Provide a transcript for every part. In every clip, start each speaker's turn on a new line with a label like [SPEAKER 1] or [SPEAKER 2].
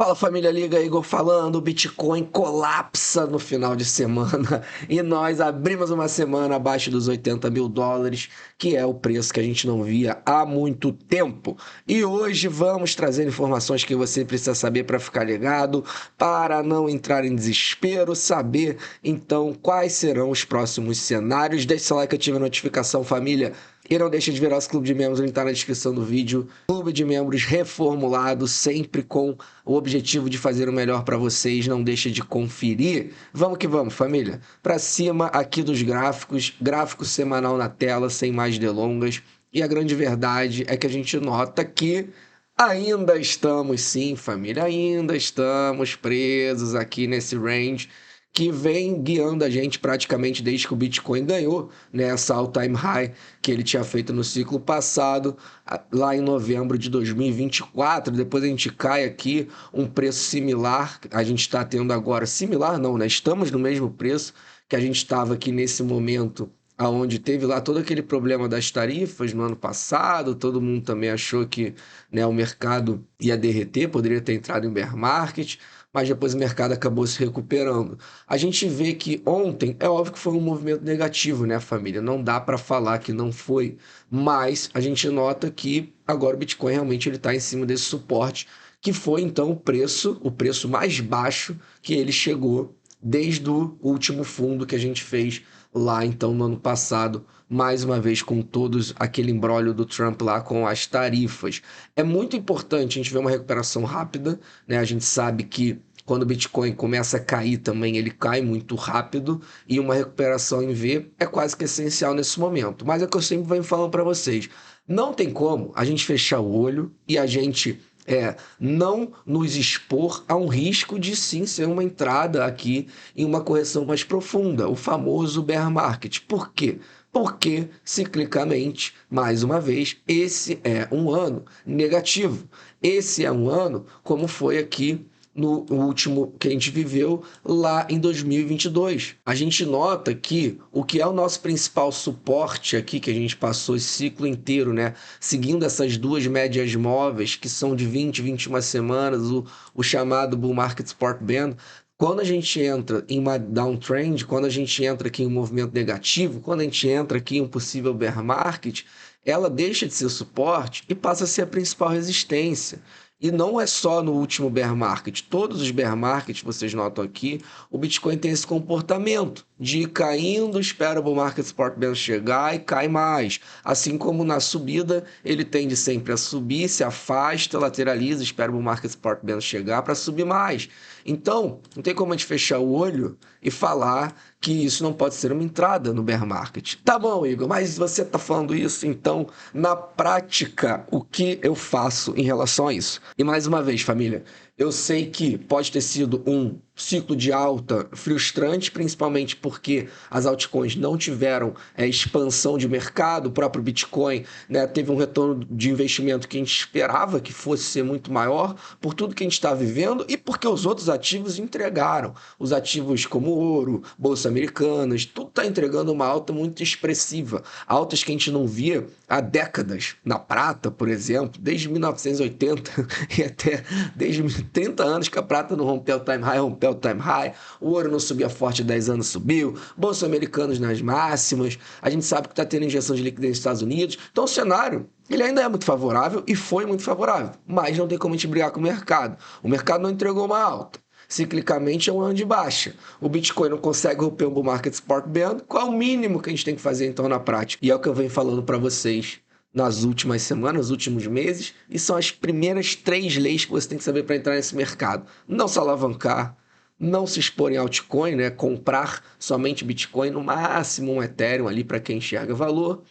[SPEAKER 1] Fala família, liga Igor falando, o Bitcoin colapsa no final de semana e nós abrimos uma semana abaixo dos 80 mil dólares, que é o preço que a gente não via há muito tempo. E hoje vamos trazer informações que você precisa saber para ficar ligado, para não entrar em desespero, saber então quais serão os próximos cenários. Deixe seu like, ative a notificação, família. E não deixe de virar nosso clube de membros, o link está na descrição do vídeo. Clube de membros reformulado, sempre com o objetivo de fazer o melhor para vocês. Não deixe de conferir. Vamos que vamos, família. Para cima aqui dos gráficos, gráfico semanal na tela, sem mais delongas. E a grande verdade é que a gente nota que ainda estamos, sim, família, ainda estamos presos aqui nesse range que vem guiando a gente praticamente desde que o Bitcoin ganhou, né, essa all-time high que ele tinha feito no ciclo passado, lá em novembro de 2024. Depois a gente cai aqui, um preço similar, a gente está tendo agora, similar não, né? Estamos no mesmo preço que a gente estava aqui nesse momento, aonde teve lá todo aquele problema das tarifas no ano passado, todo mundo também achou que, né, o mercado ia derreter, poderia ter entrado em bear market, mas depois o mercado acabou se recuperando. A gente vê que ontem, é óbvio que foi um movimento negativo, né, família? Não dá para falar que não foi, mas a gente nota que agora o Bitcoin realmente ele está em cima desse suporte, que foi então o preço mais baixo que ele chegou desde o último fundo que a gente fez lá então no ano passado, mais uma vez com todos aquele imbróglio do Trump lá com as tarifas. É muito importante a gente ver uma recuperação rápida, né? A gente sabe que quando o Bitcoin começa a cair também, ele cai muito rápido e uma recuperação em V é quase que essencial nesse momento. Mas é o que eu sempre venho falando para vocês. Não tem como a gente fechar o olho e a gente não nos expor a um risco de sim ser uma entrada aqui em uma correção mais profunda, o famoso bear market. Por quê? Porque, ciclicamente, mais uma vez, esse é um ano negativo. Esse é um ano como foi aqui no último que a gente viveu lá em 2022. A gente nota que o que é o nosso principal suporte aqui, que a gente passou esse ciclo inteiro, né, seguindo essas duas médias móveis, que são de 20, 21 semanas, o chamado Bull Market Support Band, quando a gente entra em uma downtrend, quando a gente entra aqui em um movimento negativo, quando a gente entra aqui em um possível bear market, ela deixa de ser suporte e passa a ser a principal resistência. E não é só no último bear market. Todos os bear markets, vocês notam aqui, o Bitcoin tem esse comportamento de ir caindo, espera o bull market support band chegar e cai mais. Assim como na subida, ele tende sempre a subir, se afasta, lateraliza, espera o bull market support band chegar para subir mais. Então, não tem como a gente fechar o olho e falar que isso não pode ser uma entrada no bear market. Tá bom, Igor, mas você está falando isso, então, na prática, o que eu faço em relação a isso? E mais uma vez, família, eu sei que pode ter sido um ciclo de alta frustrante, principalmente porque as altcoins não tiveram expansão de mercado, o próprio Bitcoin, né, teve um retorno de investimento que a gente esperava que fosse ser muito maior, por tudo que a gente está vivendo e porque os outros ativos entregaram. Os ativos como ouro, bolsa americanas, tudo está entregando uma alta muito expressiva. Altas que a gente não via há décadas. Na prata, por exemplo, desde 1980 e até desde 30 anos que a prata não rompeu o time high, rompeu o time high, o ouro não subia forte 10 anos, subiu, bolsa americanos nas máximas, a gente sabe que está tendo injeção de liquidez nos Estados Unidos, então o cenário ele ainda é muito favorável e foi muito favorável, mas não tem como a gente brigar com o mercado não entregou uma alta. Ciclicamente é um ano de baixa. O Bitcoin não consegue romper o bull market support band. Qual é o mínimo que a gente tem que fazer então na prática? E é o que eu venho falando para vocês nas últimas semanas, nos últimos meses, e são as primeiras 3 leis que você tem que saber para entrar nesse mercado. Não se alavancar, não se expor em altcoin, né? Comprar somente Bitcoin, no máximo um Ethereum ali para quem enxerga valor,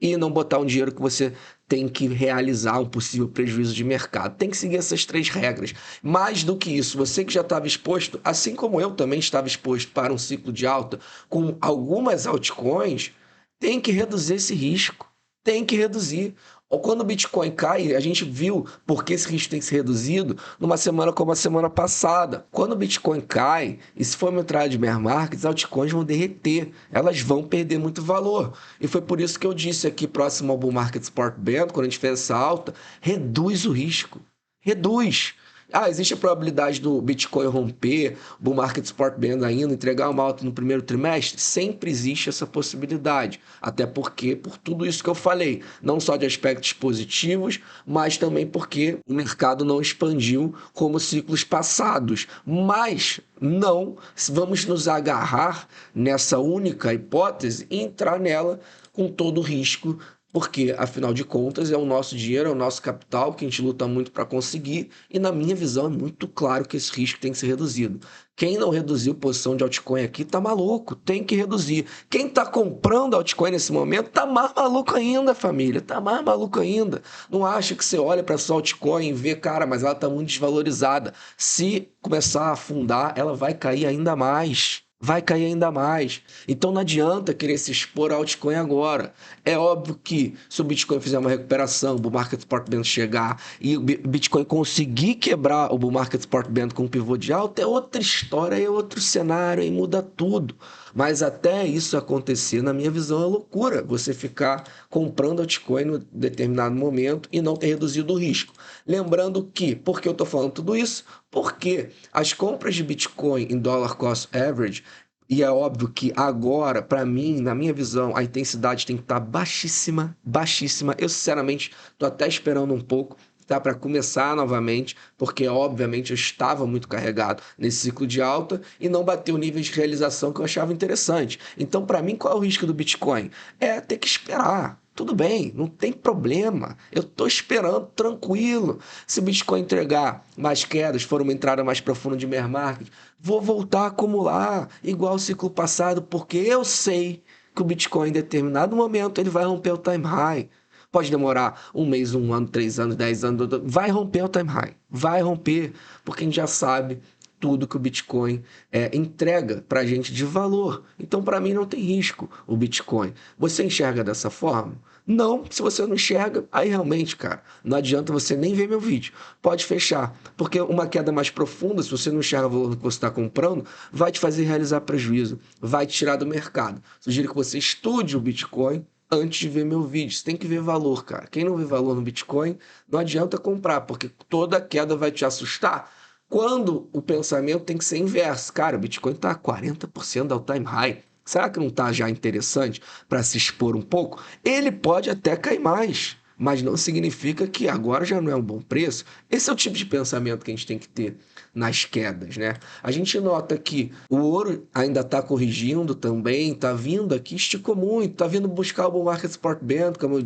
[SPEAKER 1] e não botar um dinheiro que você tem que realizar um possível prejuízo de mercado. Tem que seguir essas 3 regras. Mais do que isso, você que já estava exposto, assim como eu também estava exposto para um ciclo de alta com algumas altcoins, tem que reduzir esse risco. Tem que reduzir. Ou quando o Bitcoin cai, a gente viu porque esse risco tem que ser reduzido numa semana como a semana passada. Quando o Bitcoin cai, e se for uma entrada de bear market, as altcoins vão derreter, elas vão perder muito valor. E foi por isso que eu disse aqui, próximo ao Bull Market Support Band, quando a gente fez essa alta, reduz o risco. Reduz. Ah, existe a probabilidade do Bitcoin romper, o bull market support band ainda, entregar uma alta no primeiro trimestre? Sempre existe essa possibilidade. Até porque, por tudo isso que eu falei, não só de aspectos positivos, mas também porque o mercado não expandiu como ciclos passados. Mas não vamos nos agarrar nessa única hipótese e entrar nela com todo o risco, porque, afinal de contas, é o nosso dinheiro, é o nosso capital que a gente luta muito para conseguir, e na minha visão é muito claro que esse risco tem que ser reduzido. Quem não reduziu posição de altcoin aqui tá maluco, tem que reduzir. Quem tá comprando altcoin nesse momento tá mais maluco ainda, família, tá mais maluco ainda. Não acha que você olha para sua altcoin e vê, cara, mas ela tá muito desvalorizada. Se começar a afundar, ela vai cair ainda mais. Vai cair ainda mais. Então não adianta querer se expor ao altcoin agora. É óbvio que se o Bitcoin fizer uma recuperação, o bull market support band chegar e o Bitcoin conseguir quebrar o bull market support band com um pivô de alta, é outra história, é outro cenário e muda tudo. Mas até isso acontecer, na minha visão, é loucura você ficar comprando altcoin em determinado momento e não ter reduzido o risco. Lembrando que, por que eu estou falando tudo isso? Porque as compras de Bitcoin em dollar cost average, e é óbvio que agora, para mim, na minha visão, a intensidade tem que estar baixíssima, baixíssima. Eu, sinceramente, estou até esperando um pouco, tá, para começar novamente, porque, obviamente, eu estava muito carregado nesse ciclo de alta e não bateu o nível de realização que eu achava interessante. Então, para mim, qual é o risco do Bitcoin? É ter que esperar. Tudo bem, não tem problema. Eu estou esperando tranquilo. Se o Bitcoin entregar mais quedas, for uma entrada mais profunda de bear market, vou voltar a acumular igual o ciclo passado, porque eu sei que o Bitcoin em determinado momento ele vai romper o time high. Pode demorar um mês, um ano, 3 anos, 10 anos, vai romper o time high. Vai romper, porque a gente já sabe tudo que o Bitcoin entrega para a gente de valor. Então, para mim, não tem risco o Bitcoin. Você enxerga dessa forma? Não, se você não enxerga, aí realmente, cara, não adianta você nem ver meu vídeo. Pode fechar, porque uma queda mais profunda, se você não enxerga o valor que você está comprando, vai te fazer realizar prejuízo, vai te tirar do mercado. Sugiro que você estude o Bitcoin antes de ver meu vídeo. Você tem que ver valor, cara. Quem não vê valor no Bitcoin, não adianta comprar, porque toda queda vai te assustar. Quando o pensamento tem que ser inverso. Cara, o Bitcoin está a 40% ao time high. Será que não está já interessante para se expor um pouco? Ele pode até cair mais, mas não significa que agora já não é um bom preço. Esse é o tipo de pensamento que a gente tem que ter nas quedas, né? A gente nota que o ouro ainda está corrigindo também, está vindo aqui, esticou muito, está vindo buscar o bull market support band, como eu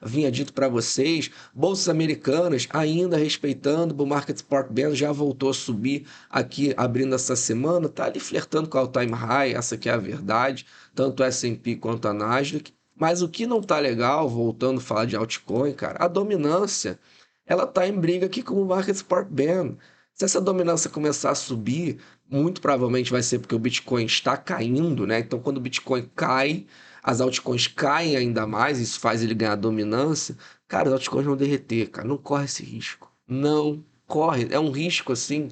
[SPEAKER 1] vinha dito para vocês. Bolsas americanas ainda respeitando o bull market support band, já voltou a subir aqui abrindo essa semana, está ali flertando com o all-time high, essa que é a verdade, tanto o S&P quanto a Nasdaq. Mas o que não tá legal, voltando a falar de altcoin, cara, a dominância, ela tá em briga aqui com o market support band. Se essa dominância começar a subir, muito provavelmente vai ser porque o Bitcoin está caindo, né? Então, quando o Bitcoin cai, as altcoins caem ainda mais, isso faz ele ganhar dominância. Cara, as altcoins vão derreter, cara. Não corre esse risco. Não corre. É um risco, assim,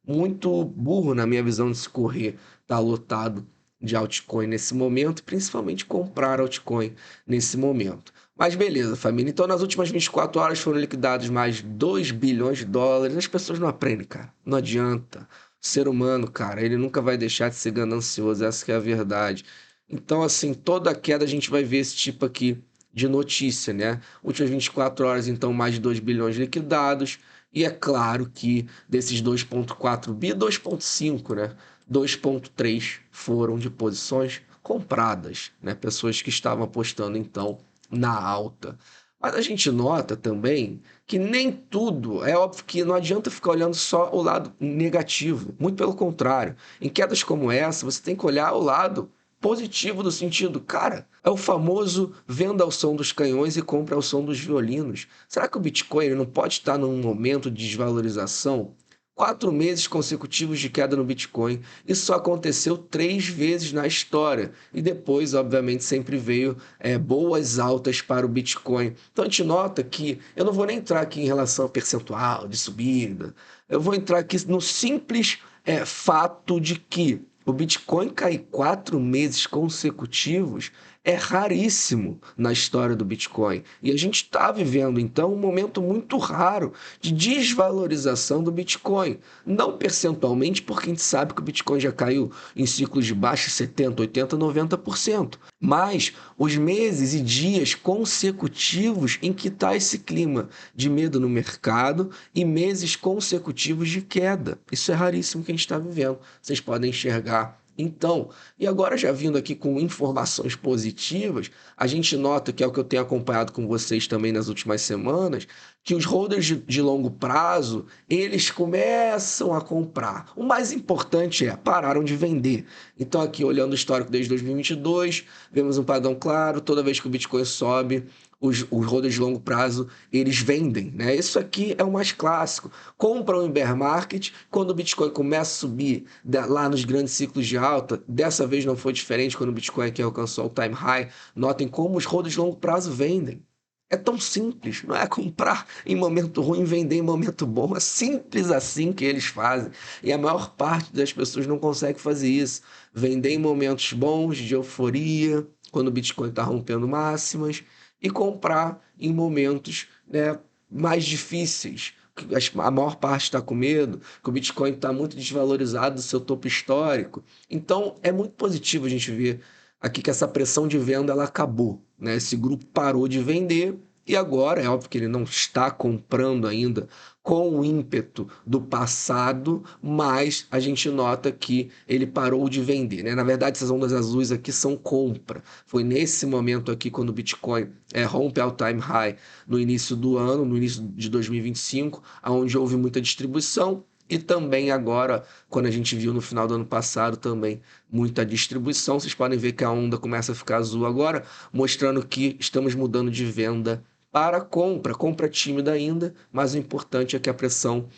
[SPEAKER 1] muito burro na minha visão de se correr. Tá lotado de altcoin nesse momento, principalmente comprar altcoin nesse momento. Mas beleza, família. Então, nas últimas 24 horas foram liquidados mais 2 bilhões de dólares. As pessoas não aprendem, cara. Não adianta. O ser humano, cara, ele nunca vai deixar de ser ganancioso. Essa que é a verdade. Então, assim, toda queda a gente vai ver esse tipo aqui de notícia, né? Últimas 24 horas, então, mais de 2 bilhões liquidados. E é claro que desses 2,4 bi, 2,5, né? 2,3 foram de posições compradas, né? Pessoas que estavam apostando, então, na alta. Mas a gente nota também que nem tudo, é óbvio que não adianta ficar olhando só o lado negativo, muito pelo contrário. Em quedas como essa, você tem que olhar o lado positivo do sentido, cara, é o famoso venda ao som dos canhões e compra ao som dos violinos. Será que o Bitcoin ele não pode estar num momento de desvalorização? 4 meses consecutivos de queda no Bitcoin. Isso só aconteceu 3 vezes na história. E depois, obviamente, sempre veio boas altas para o Bitcoin. Então a gente nota que eu não vou nem entrar aqui em relação ao percentual de subida. Eu vou entrar aqui no simples fato de que o Bitcoin cair 4 meses consecutivos é raríssimo na história do Bitcoin. E a gente está vivendo, então, um momento muito raro de desvalorização do Bitcoin. Não percentualmente, porque a gente sabe que o Bitcoin já caiu em ciclos de baixa 70, 80, 90%. Mas os meses e dias consecutivos em que está esse clima de medo no mercado e meses consecutivos de queda. Isso é raríssimo que a gente está vivendo. Vocês podem enxergar. Então, e agora já vindo aqui com informações positivas, a gente nota que é o que eu tenho acompanhado com vocês também nas últimas semanas, que os holders de longo prazo, eles começam a comprar. O mais importante é, pararam de vender. Então aqui, olhando o histórico desde 2022, vemos um padrão claro, toda vez que o Bitcoin sobe, os holders de longo prazo, eles vendem, né? Isso aqui é o mais clássico. Compram em bear market, quando o Bitcoin começa a subir lá nos grandes ciclos de alta, dessa vez não foi diferente quando o Bitcoin aqui alcançou o time high. Notem como os holders de longo prazo vendem. É tão simples, não é comprar em momento ruim e vender em momento bom. É simples assim que eles fazem. E a maior parte das pessoas não consegue fazer isso. Vender em momentos bons, de euforia, quando o Bitcoin está rompendo máximas, e comprar em momentos, né, mais difíceis. A maior parte está com medo, que o Bitcoin está muito desvalorizado do seu topo histórico. Então, é muito positivo a gente ver aqui que essa pressão de venda ela acabou, né? Esse grupo parou de vender e agora é óbvio que ele não está comprando ainda com o ímpeto do passado, mas a gente nota que ele parou de vender, né? Na verdade, essas ondas azuis aqui são compra. Foi nesse momento aqui quando o Bitcoin rompe all time high no início do ano, no início de 2025, onde houve muita distribuição. E também agora, quando a gente viu no final do ano passado também muita distribuição, vocês podem ver que a onda começa a ficar azul agora, mostrando que estamos mudando de venda para compra, compra tímida ainda, mas o importante é que a pressão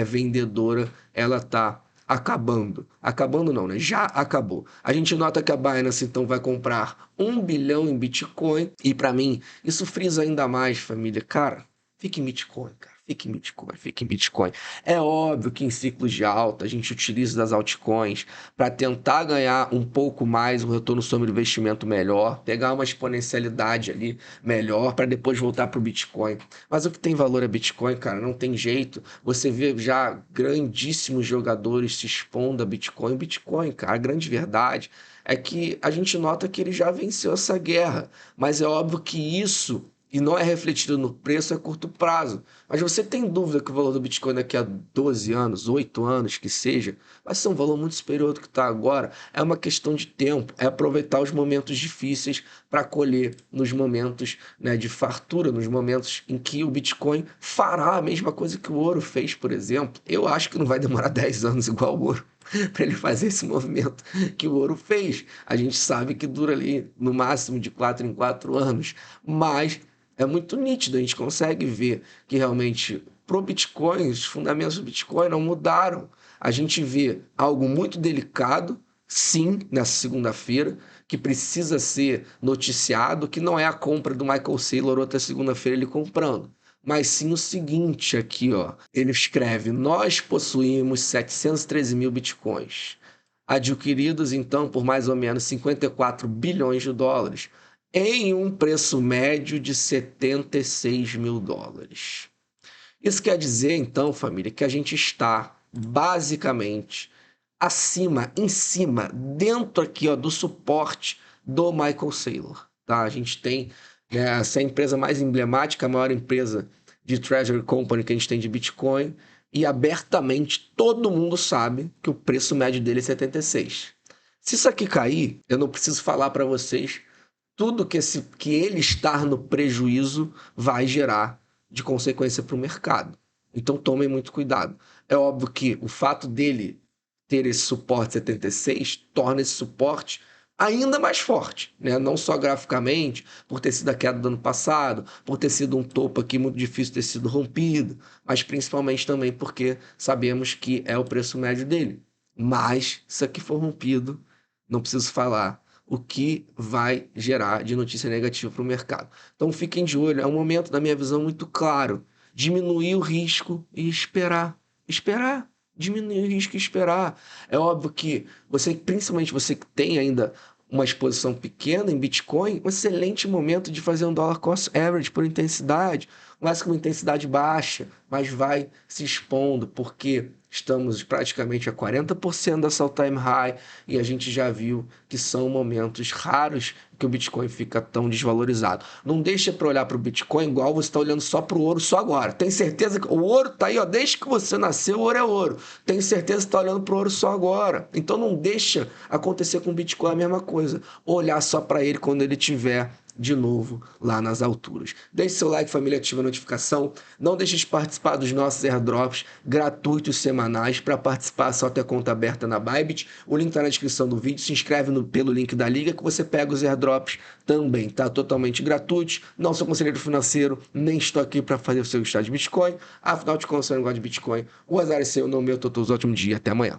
[SPEAKER 1] vendedora, ela está acabando. Acabando não, né? Já acabou. A gente nota que a Binance, então, vai comprar 1 bilhão em Bitcoin, e para mim, isso frisa ainda mais, família. Cara, fique em Bitcoin, cara. Fique em Bitcoin, fique em Bitcoin. É óbvio que em ciclos de alta a gente utiliza das altcoins para tentar ganhar um pouco mais, um retorno sobre investimento melhor, pegar uma exponencialidade ali melhor para depois voltar para o Bitcoin. Mas o que tem valor é Bitcoin, cara, não tem jeito. Você vê já grandíssimos jogadores se expondo a Bitcoin. Bitcoin, cara, a grande verdade é que a gente nota que ele já venceu essa guerra, mas é óbvio que isso e não é refletido no preço a curto prazo. Mas você tem dúvida que o valor do Bitcoin daqui a 12 anos, 8 anos, que seja, vai ser um valor muito superior do que está agora? É uma questão de tempo, é aproveitar os momentos difíceis para colher nos momentos, né, de fartura, nos momentos em que o Bitcoin fará a mesma coisa que o ouro fez, por exemplo. Eu acho que não vai demorar 10 anos igual o ouro para ele fazer esse movimento que o ouro fez. A gente sabe que dura ali no máximo de 4 em 4 anos, mas é muito nítido, a gente consegue ver que realmente pro Bitcoin, os fundamentos do Bitcoin não mudaram. A gente vê algo muito delicado, sim, nessa segunda-feira, que precisa ser noticiado, que não é a compra do Michael Saylor outra segunda-feira ele comprando. Mas sim o seguinte aqui, ó. Ele escreve: nós possuímos 713 mil bitcoins, adquiridos então por mais ou menos 54 bilhões de dólares, em um preço médio de 76 mil dólares. Isso quer dizer, então, família, que a gente está basicamente acima, em cima, dentro aqui ó, do suporte do Michael Saylor. Tá? A gente tem essa empresa mais emblemática, a maior empresa de Treasury Company que a gente tem de Bitcoin, e abertamente todo mundo sabe que o preço médio dele é 76. Se isso aqui cair, eu não preciso falar para vocês tudo que ele estar no prejuízo vai gerar de consequência para o mercado. Então tomem muito cuidado. É óbvio que o fato dele ter esse suporte 76 torna esse suporte ainda mais forte, né? Não só graficamente, por ter sido a queda do ano passado, por ter sido um topo aqui muito difícil ter sido rompido, mas principalmente também porque sabemos que é o preço médio dele. Mas se aqui for rompido, não preciso falar o que vai gerar de notícia negativa para o mercado. Então fiquem de olho, é um momento, na minha visão, muito claro. Diminuir o risco e esperar. Esperar. Diminuir o risco e esperar. É óbvio que você, principalmente você que tem ainda uma exposição pequena em Bitcoin, um excelente momento de fazer um dollar cost average por intensidade, mas com uma intensidade baixa, mas vai se expondo, porque estamos praticamente a 40% dessa all-time high e a gente já viu que são momentos raros que o Bitcoin fica tão desvalorizado. Não deixa para olhar para o Bitcoin igual você está olhando só para o ouro só agora. Tem certeza que o ouro está aí, ó, desde que você nasceu, o ouro é ouro. Tem certeza que está olhando para o ouro só agora. Então não deixa acontecer com o Bitcoin a mesma coisa. Olhar só para ele quando ele tiver de novo lá nas alturas. Deixe seu like, família, ativa a notificação. Não deixe de participar dos nossos airdrops gratuitos semanais. Para participar, só ter conta aberta na Bybit. O link está na descrição do vídeo. Se inscreve pelo link da liga que você pega os airdrops também. Tá totalmente gratuitos. Não sou conselheiro financeiro, nem estou aqui para fazer o seu gostar de Bitcoin. Afinal de contas, eu não gosto de Bitcoin. O azar é seu, não meu. Todos ótimo dia. Até amanhã.